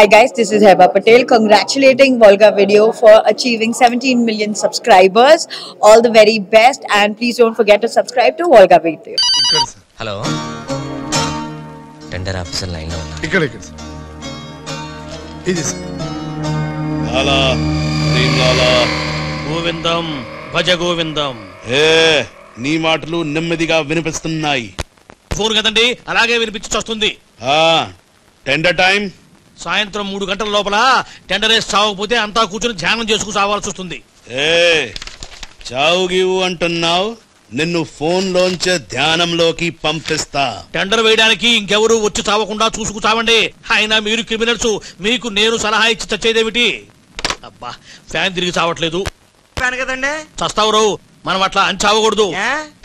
Hi guys, this is Heba Patel congratulating Volga Video for achieving 17 million subscribers. All the very best and please don't forget to subscribe to Volga Video. Hello. Tender officer line lo unna. ఇక్కడ ఇది లాలా శ్రీం లాలా గోవిందం భజ గోవిందం. నీ మాటలు నెమ్మదిగా వినిపిస్తున్నాయి. Phone కదండి అలాగే వినిపించి వస్తుంది. టెండర్ టైం సాయంత్రం 3 గంటల లోపల టెండర్ వేసి చావకపోతే అంతా కూర్చొని ధ్యానం చేసుకుని చావాల్సి వస్తుంది. చావు గీవు అంటున్నావు, నిన్ను ఫోన్ లోంచే ధ్యానంలోకి పంపిస్తా. టెండర్ వేయడానికి ఇంకెవరు వచ్చి చావకుండా చూసుకు చావండి. అయినా మీరు క్రిమినల్స్, మీకు నేను సలహా ఇచ్చి చచ్చేదేమిటి? అబ్బా ఫ్యాన్ తిరిగి చావట్లేదు కదండి. చస్తావు రావు, మనం అట్లా అని చావకూడదు.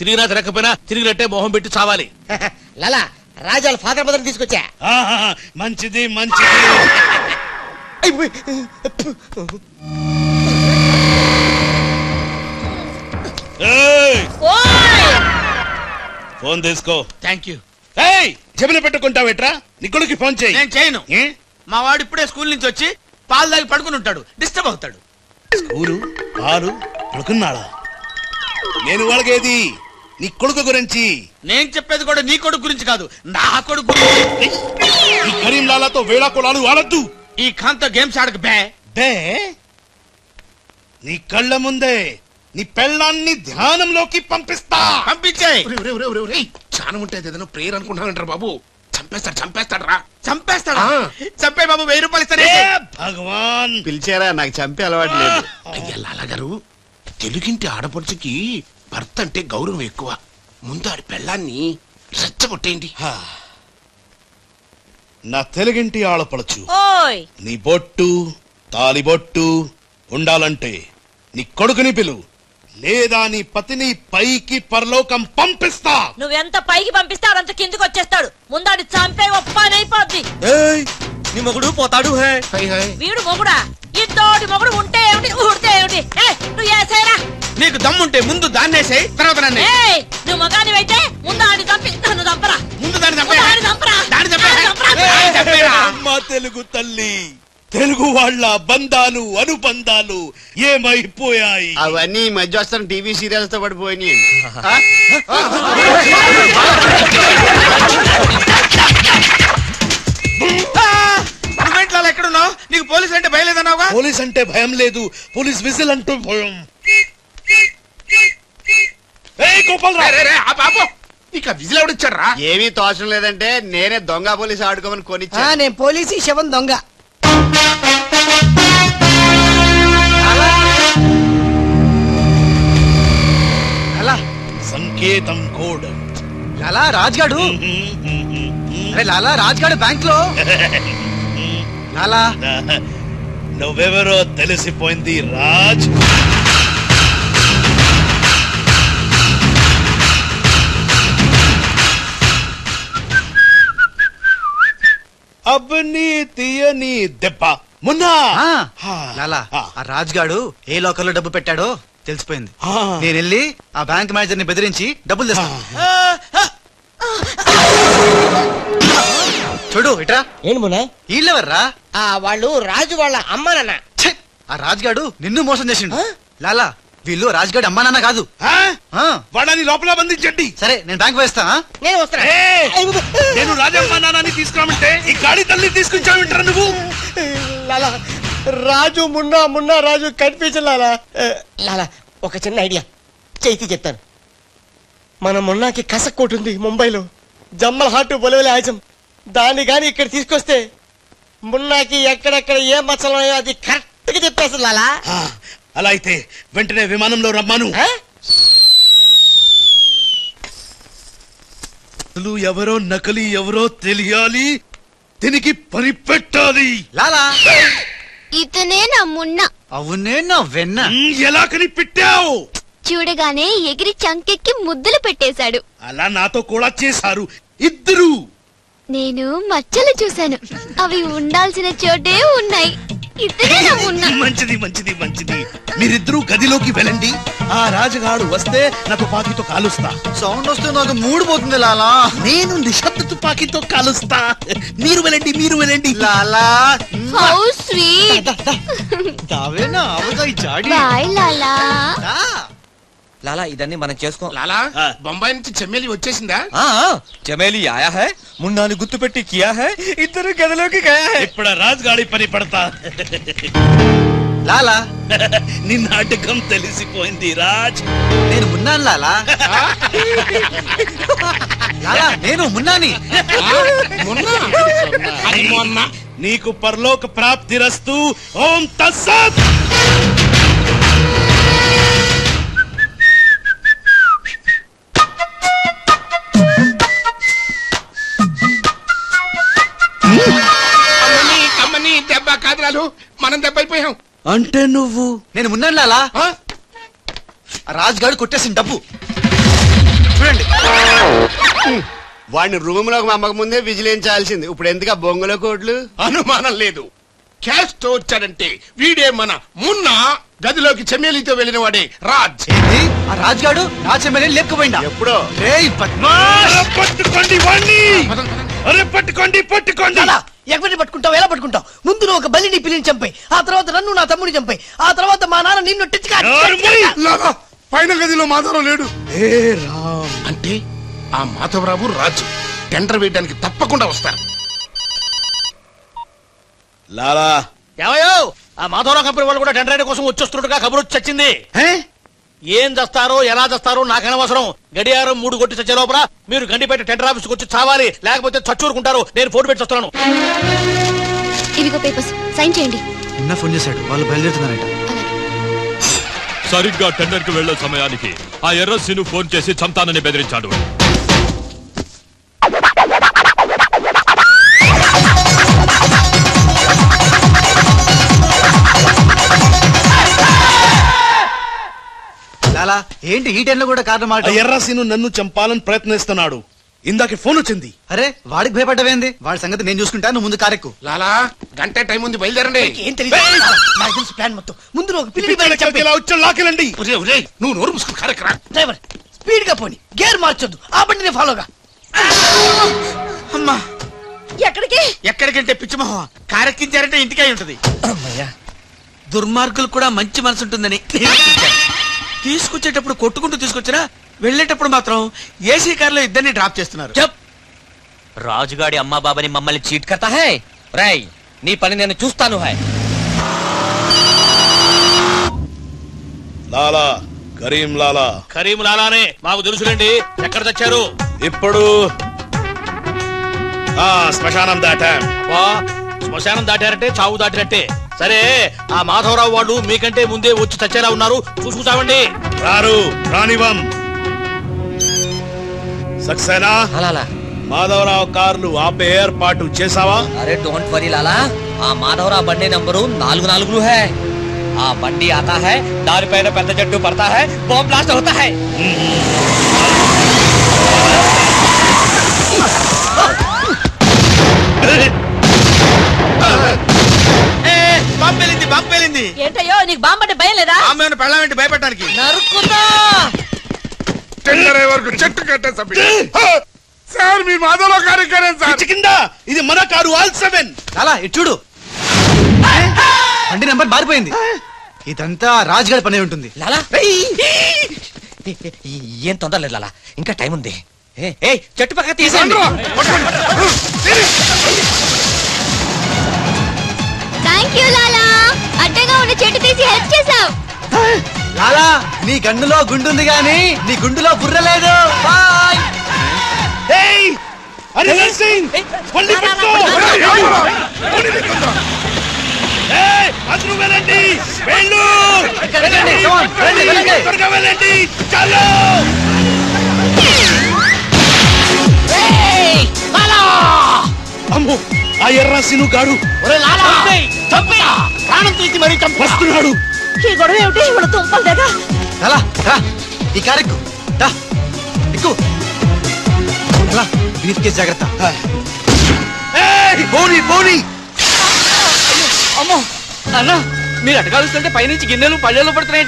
తిరిగినా తిరగకపోయినా తిరిగినట్టే మొహం పెట్టి చావాలి. లాలా రాజాల ఫాదర్ మదర్ తీసుకొచ్చా. మంచిది మంచిది. ఫోన్ తీసుకో. Thank you. జమిన పెట్టుకుంటావేట్రా? నిక్కుడికి ఫోన్ చేయి. నేను చేయను. మా వాడు ఇప్పుడే స్కూల్ నుంచి వచ్చి పాలు తాగి పడుకుని ఉంటాడు, డిస్టర్బ్ అవుతాడు. స్కూలు పాలు పడుకున్నాడా? నేను వాళ్ళకేది నీ కొడుకు గురించి. నేను చెప్పేది కూడా నీ కొడుకు గురించి కాదు, నా కొడుకు గురించి. ఈ కరీంలాలాతో వేళా కొలాలు ఆడద్దు. ఈ ఖాన్తో గేమ్స్ ఆడక బే. నీ కళ్ళ ముందే నీ పెళ్ళాన్ని ధ్యానంలోకి పంపిస్తా. పంపించేయ్. చాలా ఉంటే ఏదైనా ప్రేయర్ అనుకుంటానంటారు బాబు. చంపేస్తాడు రా. చంపేస్తాడా? చంపే బాబు 1000 రూపాయలు ఇస్తానే. భగవాన్ పిలిచారా? నాకు చంపే అలవాటు లేదు. అయ్యా లాలగారు, తెలుగింటి ఆడపడుచుకి భర్త అంటే గౌరవం ఎక్కువ. ముందు ఆడి పెళ్ళాన్ని రెచ్చగొట్టేయండి. నా తెలుగింటి ఆడపడచ్చు నీ బొట్టు తాలిబొట్టు ఉండాలంటే నీ కొడుకుని పిలు, లేదా నీ పతిని పైకి పరలోకం పంపిస్తా. నువ్వెంత పైకి పంపిస్తే అదంత కిందికి వచ్చేస్తాడు. ముందాడి చంపే ఒప్పనైపోద్ది. నీ మొగుడు పోతాడు. వీడు మొగుడా? ఇద్దోటి మొగుడు ఉంటే ఏమిటి, ఊడితే ఏమిటి? నువ్వు ఏసేరా. నీకు దమ్ముంటే ముందు దాన్నేసే, తర్వాత నన్ను. నువ్వు మగానివైతే ముందు ఆడి చంపి నన్ను చంపరా. ముందు దాన్ని చంపే. అమ్మా తెలుగు తల్లి, తెలుగు వాళ్ళ బంధాలు అనుబంధాలు ఏమైపోయాయి? అవన్నీ ఈ మధ్య వస్తున్న టీవీ సీరియల్స్ తో పడిపోయినాయి. ఎక్కడున్నావు? నీకు పోలీస్ అంటే భయం లేదన్నావుగా? పోలీస్ అంటే భయం లేదు, పోలీస్ విజిల్ అంటూ భయం. ఇక విజిల్ ఎవడిచ్చాడు రా? ఏమీ తోచడం లేదంటే నేనే దొంగ పోలీసు ఆడుకోమని కొనిచ్చా. నేను పోలీసు శవం దొంగ. సంకేతం కోడ్. లాలా రాజ్గాడు. అరే లాలా రాజ్గాడు బ్యాంక్ లో. లాలా నువ్వెవరో తెలిసిపోయింది రాజ్. అబ్బని తీయని దెబ్బ మున్నా. లాలా ఆ రాజ్గాడు ఏ లోకల్లో డబ్బు పెట్టాడో తెలిసిపోయింది. నేను వెళ్ళి ఆ బ్యాంక్ మేనేజర్ ని బెదిరించి డబ్బులు తెస్తాను. చూడు ఇట్రా. ఏంటి మున్నా? వీళ్ళెవర్రా? వాళ్ళు రాజు వాళ్ళ అమ్మ నాన్న. ఆ రాజ్గాడు నిన్ను మోసం చేసిండు. లాలా వీళ్ళు రాజ్గాడు అమ్మా నాన్న కాదు. వాళ్ళని లోపల బంధించండి. సరే నేను బ్యాంక్ వేస్తా. నేను వస్తా. నేను రాజమ్మ నాన్నని తీసుకురామంటే ఈ గాడి తల్లి తీసుకొచ్చామంటారా నువ్వు? లాలా రాజు మున్నా రాజు కనిపించలాలా. లాలా ఒక చిన్న ఐడియా చేతి చెప్తాను. మన మున్నాకి కసక్కోటుంది ముంబైలో, జమ్మల్ హాట్ బొలవలే ఆజం. దాన్ని గాని ఇక్కడ తీసుకొస్తే మున్నాకి ఎక్కడెక్కడ ఏ మచ్చలున్నాయో అది కరెక్ట్ గా చెప్పేస్తుంది లాలా. అలా అయితే వెంటనే విమానంలో రమ్మాను. ఎవరో నకలి ఎవరో తెలియాలి, దీనికి పని పెట్టాలి. లాలా ఇతనే నా మున్న. అవునే నా వెన్న. ఎలా కనిపెట్టావు? చూడగానే ఎగిరి చంకెక్కి ముద్దులు పెట్టేశాడు. అలా నాతో కూడా చేశారు ఇద్దరు. నేను మచ్చలు చూశాను, అవి ఉండాల్సిన చోటే ఉన్నాయి. మంచిది మంచిది మంచిది. మీరిద్దరూ గదిలోకి వెళ్ళండి. ఆ రాజుగాడు వస్తే నా తుపాకీతో కాలుస్తా. సౌండ్ వస్తే నాకు మూడు పోతుంది లాలా. నేను నిశ్శబ్ద తుపాకీతో కాలుస్తా. మీరు వెళ్ళండి మీరు వెళ్ళండి. లాలా బాయ్ లాలా. లాలా ఇదన్నీ మనం చేసుకో. లాలా బొంబాయి నుంచి చెమ్మేలి వచ్చేసిందా? చమేలి ఆయా హై, మున్నాని గుర్తు పెట్టి కియా హై, ఇద్దరు గదిలోకి గయా హై. ఇప్పుడు రాజుగాడి పని పడతా. లాలా నీ నాటకం తెలిసిపోయింది రాజ్. నేను మున్నాను లాలా. లాలా నేను మున్నాని. నీకు పరలోక ప్రాప్తి రస్తు. ఓం తస్సత్. అమ్మని దెబ్బ కాదురాలు, మనం దెబ్బ అయిపోయాం. అంటే నువ్వు? నేను మున్నాను లాలా. రాజుగాడు కొట్టేసిన డబ్బు చూడండి. వాడిని రూమ్ లోకి అమ్మక ముందే విజిలించాల్సింది. ఇప్పుడు ఎందుకు ఆ బొంగులో కోట్లు? అనుమానం లేదు. క్యాష్ తో వచ్చాడంటే వీడే మన మున్నా. గదిలోకి చెమ్మేలితో వెళ్ళిన వాడే రాజ్. ఏంటి ఆ రాజుగాడు నా చెమ్మెల్ని లేపుకుపోయిందా? ఎప్పుడో. పట్టుకోండి వాణ్ణి. అరే పట్టుకోండి పట్టుకోండి. ఎక్కడిని పట్టుకుంటావు? ఎలా పట్టుకుంటావు? ముందు నువ్వు ఒక బలిని పిల్లిని చంపాయి, ఆ తర్వాత నన్ను నా తమ్ముని చంపాయి, ఆ తర్వాత మా నాన్న నిన్ను పైన గదిలో మాధవరావు లేడు. అంటే ఆ మాధవరావు రాజు టెండర్ వేయడానికి తప్పకుండా వస్తారు. లాలా ఏమయ్యో, ఆ మాధవరావు కంపెనీ వాళ్ళు కూడా టెండర్ కోసం వచ్చేస్తున్నట్టుగా కబురు వచ్చి చచ్చింది. ఏం చేస్తారో ఎలా చేస్తారో నాకు అనవసరం. గడియారం 3 కొట్టి చచ్చే లోపల మీరు గండిపేట టెండర్ ఆఫీస్కి వచ్చి చావాలి, లేకపోతే చచ్చూరుకుంటారు. నేను ఫోన్ పెట్టి వస్తున్నాను. ఇవిగో పేపర్స్, సైన్ చేయండి. నిన్న ఫోన్ చేశాడు, వాళ్ళు బయలుదేరుతున్నారట. సరిగ్గా టెండర్ కి వెళ్లే సమయానికి ఆ ఎర్రసిను ఫోన్ చేసి చంతానని బెదిరించాడు. లాలా ఏంటి ఈ టైంలో కూడా కారణం మాట? ఎర్రసీను నన్ను చంపాలని ప్రయత్నిస్తున్నాడు. ఇందాక ఫోన్ వచ్చింది. అరే వాడికి భయపడ్డవేంది? వాడి సంగతి నేను చూసుకుంటా, నువ్వు ముందు కారెక్కు. లాలా గంట టైం ఉంది, బయలుదేరండి. ఏం తెలియదు, నాకు తెలుసు ప్లాన్ మొత్తం. ముందు నువ్వు ఒక పిల్లిని లాకెళ్ళండి. నువ్వు నోరు మూసుకుని కారెక్కరా. డ్రైవర్ స్పీడ్ గా పోని, గేర్ మార్చొద్దు, ఆ బండిని ఫాలోగా. అమ్మా ఎక్కడికి? ఎక్కడికంటే పిచ్చిమోహ కారెక్కించారంటే ఇంటికై ఉంటది. దుర్మార్గులు కూడా మంచి మనసు ఉంటుందని తీసుకొచ్చేటప్పుడు కొట్టుకుంటూ తీసుకొచ్చినా వెళ్ళేటప్పుడు మాత్రం ఏసీ కార్లో ఇద్దరిని డ్రాప్ చేస్తున్నారు. రాజుగాడి అమ్మా బాబాని మమ్మల్ని చీట్ కర్తా హై. రై నీ పని నేను చూస్తాను. హై లాలా కరీం లాలా. కరీం లాలానే మాకు తెలుసులేండి. ఎక్కడ తెచ్చారు? ఇప్పుడు శ్మశానం దాటాం. శ్మశానం దాటారంటే చావు దాటినట్టే. సరే, ఆ మాధవరావు వాళ్ళు మీకంటే ముందే వచ్చి చచ్చేలా ఉన్నారు, చూసుకుంటామండి. రానివం. సక్సేనా మాధవరావు కార్లు ఆపే ఏర్పాటు చేసావా? అరే డోంట్ వరీ లాలా, ఆ మాధవరావు బండి నంబరు 444 है. ఆ బండి आता है, దానిపైన పెద్ద జట్టు పడతా है, బాంబ్ బ్లాస్ట్ होता है. బాంబు పేలింది. ఏంటయ్యో నీకు బాంబు అంటే భయం లేదా? ఆమెను పెళ్ళామేంటి భయపడటానికి? నరుకుతా. టెండర్ వరకు చెట్టు కట్టే సార్, మీ మాధవరావు కార్యక్రమం సార్. కింద ఇది మన కారు ఆల్ 7. లాలా ఇటు చూడు, బండి నెంబర్ మారిపోయింది. ఇదంతా రాజుగారి పని ఉంటుంది. లాలా ఏం తొందర లేదు లాలా, ఇంకా టైం ఉంది. చెట్టు పక్క తీసేయండి. థ్యాంక్ యూ లాలా, అడ్డగా ఉన్న చెట్టు తీసి హెల్ప్ చేసావు. లాలా నీ గన్నులో గుండుంది గాని నీ గుండులో బుర్ర లేదు. బాయ్. అమ్మో, ఆ ఎర్రసిను గాడు ప్రాణం తీసి మరీ వస్తున్నాడు. ఈ గొడవ ఏమిటి? ఇవాళ తుంపలు దగ్గర. లాలా రా, ఈ కారెక్కు దా, ఎక్కు. బ్రీఫ్ కేస్ జాగ్రత్త. పోనీ పోనీ. అమ్మో అన్న, మీరు అటకాలుస్తుంటే పైనుంచి గిన్నెలు పళ్ళెలు పడుతున్నాయి.